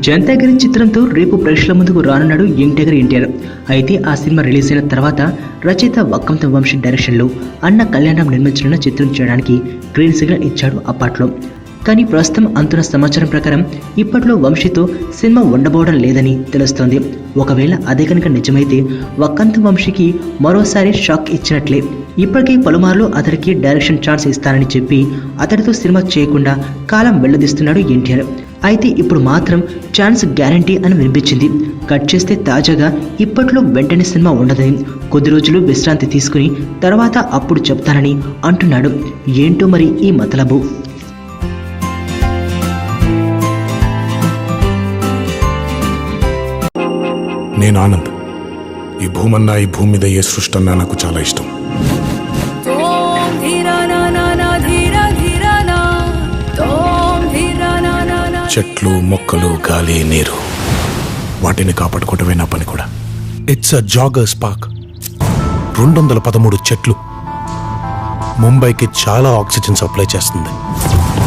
జనతాగిరి చిత్రంతో రేపు ప్రేక్షకుల ముందుకు రానున్నాడు యంగ్ టైగర్ ఎన్టీఆర్. అయితే ఆ సినిమా రిలీజ్ అయిన తర్వాత రచయిత వక్కంత వంశీ డైరెక్షన్లో అన్న కళ్యాణరామ్ నిర్మించనున్న చిత్రం చేయడానికి గ్రీన్ సిగ్నల్ ఇచ్చాడు అప్పట్లో. కానీ ప్రస్తుతం అందుతున్న సమాచారం ప్రకారం ఇప్పట్లో వంశీతో సినిమా ఉండబోవడం లేదని తెలుస్తోంది. ఒకవేళ అదే కనుక నిజమైతే వక్కంత వంశీకి మరోసారి షాక్ ఇచ్చినట్లే. ఇప్పటికే పలుమార్లు అతడికి డైరెక్షన్ ఛాన్స్ ఇస్తానని చెప్పి అతడితో సినిమా చేయకుండా కాలం వెళ్లదీస్తున్నాడు ఎన్టీఆర్. అయితే ఇప్పుడు మాత్రం ఛాన్స్ గ్యారంటీ అని వినిపించింది. కట్ చేస్తే తాజాగా ఇప్పట్లో వెంటనే సినిమా ఉండదని, కొద్ది రోజులు విశ్రాంతి తీసుకుని తర్వాత అప్పుడు చెప్తానని అంటున్నాడు. ఏంటో మరి ఈ మతలబు. నేను ఆనంద్. ఈ భూమన్నా, ఈ భూమి మీద ఏ సృష్టి అన్నా నాకు చాలా ఇష్టం. చెట్లు, మొక్కలు, గాలి, నీరు, వాటిని కాపాడుకోవటమే నా పని కూడా. It's a joggers park. 213 చెట్లు ముంబైకి చాలా ఆక్సిజన్ సప్లై చేస్తుంది.